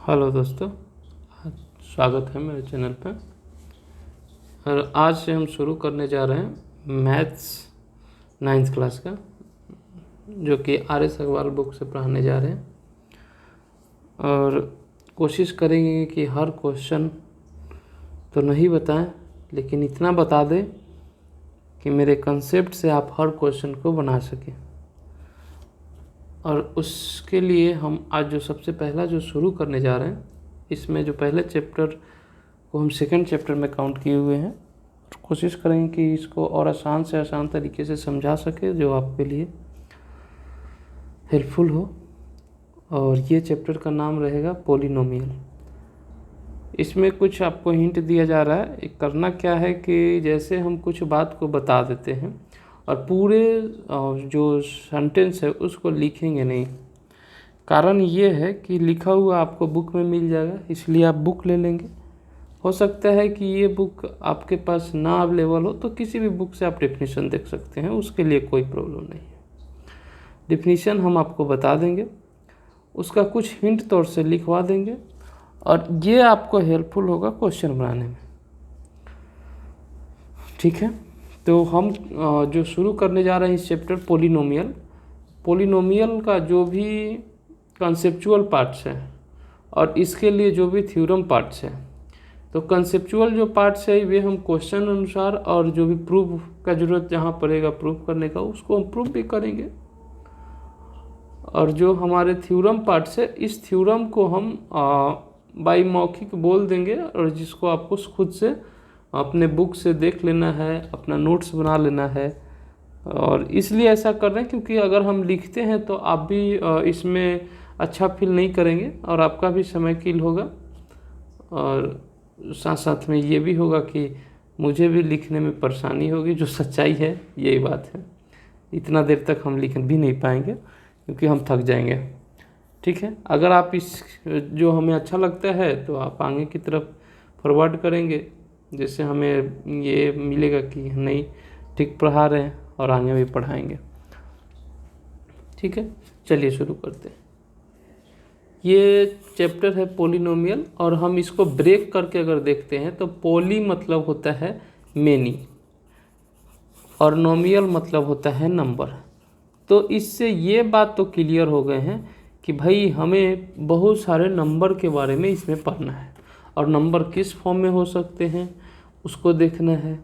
Hello दोस्तों, स्वागत है मेरे चैनल पर। और आज से हम शुरू करने जा रहे हैं मैथ्स 9th क्लास का, जो कि RS अग्रवाल बुक से पढ़ाने जा रहे हैं। और कोशिश करेंगे कि हर क्वेश्चन तो नहीं बताएं, लेकिन इतना बता दें कि मेरे कंसेप्ट से आप हर क्वेश्चन को बना सकें। और उसके लिए हम आज जो सबसे पहला जो शुरू करने जा रहे हैं, इसमें जो पहले चैप्टर को हम सेकंड चैप्टर में काउंट किए हुए हैं। कोशिश करेंगे कि इसको और आसान से आसान तरीके से समझा सके, जो आपके लिए हेल्पफुल हो। और ये चैप्टर का नाम रहेगा पॉलिनोमियल। इसमें कुछ आपको हिंट दिया जा रहा है। करना क्या है कि जैसे हम कुछ बात को बता देते हैं और पूरे जो सेंटेंस है उसको लिखेंगे नहीं। कारण ये है कि लिखा हुआ आपको बुक में मिल जाएगा, इसलिए आप बुक ले लेंगे। हो सकता है कि ये बुक आपके पास ना अवेलेबल हो, तो किसी भी बुक से आप डेफिनेशन देख सकते हैं, उसके लिए कोई प्रॉब्लम नहीं है। डेफिनेशन हम आपको बता देंगे, उसका कुछ हिंट तौर से लिखवा देंगे, और ये आपको हेल्पफुल होगा क्वेश्चन बनाने में। ठीक है, तो हम जो शुरू करने जा रहे हैं इस चैप्टर पॉलिनोमियल का जो भी कंसेप्चुअल पार्ट्स है और इसके लिए जो भी थ्योरम पार्ट्स है, तो कंसेप्चुअल जो पार्ट्स है वे हम क्वेश्चन अनुसार, और जो भी प्रूफ का ज़रूरत जहाँ पड़ेगा प्रूफ करने का, उसको हम प्रूफ भी करेंगे। और जो हमारे थ्योरम पार्ट्स है, इस थ्योरम को हम बाई मौखिक बोल देंगे, और जिसको आपको खुद से अपने बुक से देख लेना है, अपना नोट्स बना लेना है। और इसलिए ऐसा कर रहे हैं क्योंकि अगर हम लिखते हैं तो आप भी इसमें अच्छा फील नहीं करेंगे, और आपका भी समय किल होगा, और साथ साथ में ये भी होगा कि मुझे भी लिखने में परेशानी होगी। जो सच्चाई है यही बात है। इतना देर तक हम लिख भी नहीं पाएंगे क्योंकि हम थक जाएंगे। ठीक है, अगर आप इस जो हमें अच्छा लगता है तो आप आगे की तरफ फॉरवर्ड करेंगे, जैसे हमें ये मिलेगा कि नहीं ठीक पढ़ा रहे हैं, और आगे भी पढ़ाएंगे। ठीक है, चलिए शुरू करते हैं। ये चैप्टर है पॉलिनोमियल, और हम इसको ब्रेक करके अगर देखते हैं तो पॉली मतलब होता है मेनी, और नोमियल मतलब होता है नंबर। तो इससे ये बात तो क्लियर हो गए हैं कि भाई हमें बहुत सारे नंबर के बारे में इसमें पढ़ना है, और नंबर किस फॉर्म में हो सकते हैं उसको देखना है।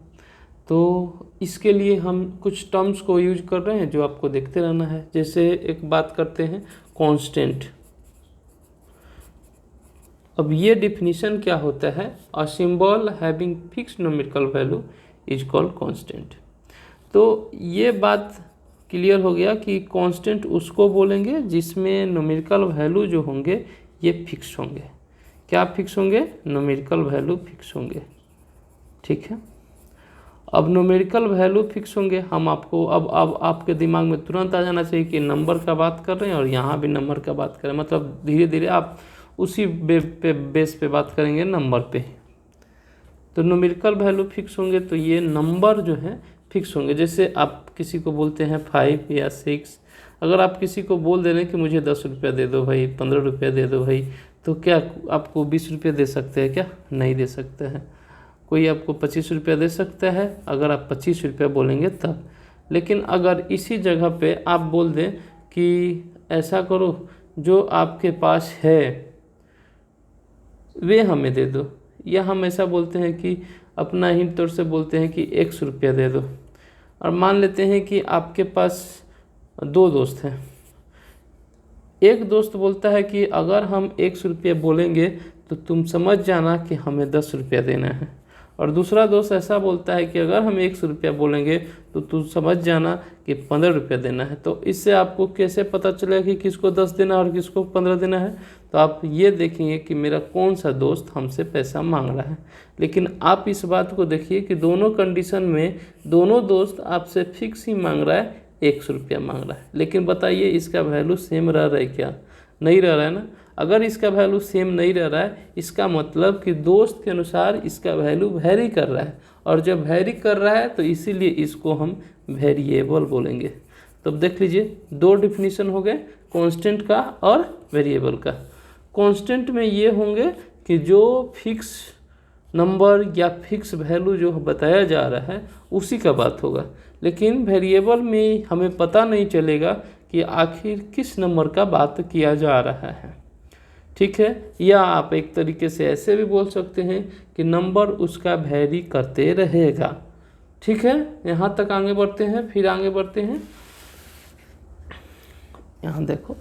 तो इसके लिए हम कुछ टर्म्स को यूज कर रहे हैं जो आपको देखते रहना है। जैसे एक बात करते हैं कांस्टेंट। अब ये डिफिनीशन क्या होता है? A symbol having fixed numerical value is called constant. तो ये बात क्लियर हो गया कि कांस्टेंट उसको बोलेंगे जिसमें न्यूमेरिकल वैल्यू जो होंगे ये फिक्स होंगे। क्या फिक्स होंगे? न्यूमेरिकल वैल्यू फिक्स होंगे। ठीक है, अब न्यूमेरिकल वैल्यू फिक्स होंगे। हम आपको अब आपके दिमाग में तुरंत आ जाना चाहिए कि नंबर का बात कर रहे हैं और यहाँ भी नंबर का बात करें, मतलब धीरे धीरे आप उसी बेस पे बात करेंगे नंबर पे। तो न्यूमेरिकल वैल्यू फिक्स होंगे, तो ये नंबर जो है फिक्स होंगे। जैसे आप किसी को बोलते हैं 5 या 6, अगर आप किसी को बोल दे रहे हैं कि मुझे 10 रुपया दे दो भाई, 15 रुपया दे दो भाई, तो क्या आपको 20 रुपये दे सकते हैं? क्या नहीं दे सकते हैं। कोई आपको 25 रुपया दे सकता है अगर आप 25 रुपया बोलेंगे तब। लेकिन अगर इसी जगह पे आप बोल दें कि ऐसा करो, जो आपके पास है वे हमें दे दो, या हम ऐसा बोलते हैं कि अपना हिंट तौर से बोलते हैं कि 100 रुपया दे दो। और मान लेते हैं कि आपके पास 2 दोस्त हैं। एक दोस्त बोलता है कि अगर हम 100 रुपया बोलेंगे तो तुम समझ जाना कि हमें 10 रुपया देना है। और दूसरा दोस्त ऐसा बोलता है कि अगर हम 100 रुपया बोलेंगे तो तुम समझ जाना कि 15 रुपया देना है। तो इससे आपको कैसे पता चलेगा कि किसको 10 देना है और किसको 15 देना है? तो आप ये देखेंगे कि मेरा कौन सा दोस्त हमसे पैसा मांग रहा है। लेकिन आप इस बात को देखिए कि दोनों कंडीशन में दोनों दोस्त आपसे फिक्स ही मांग रहा है, 100 रुपया मांग रहा है। लेकिन बताइए इसका वैल्यू सेम रह रहा है क्या? नहीं रह रहा है ना। अगर इसका वैल्यू सेम नहीं रह रहा है, इसका मतलब कि दोस्त के अनुसार इसका वैल्यू वेरी कर रहा है, और जब वेरी कर रहा है तो इसीलिए इसको हम वेरिएबल बोलेंगे। तो अब देख लीजिए 2 डिफिनीशन हो गए, कांस्टेंट का और वेरिएबल का। कांस्टेंट में ये होंगे कि जो फिक्स नंबर या फिक्स वैल्यू जो बताया जा रहा है उसी का बात होगा, लेकिन वेरिएबल में हमें पता नहीं चलेगा कि आखिर किस नंबर का बात किया जा रहा है। ठीक है, या आप एक तरीके से ऐसे भी बोल सकते हैं कि नंबर उसका वैरी करते रहेगा। ठीक है, यहाँ तक आगे बढ़ते हैं, फिर आगे बढ़ते हैं। यहाँ देखो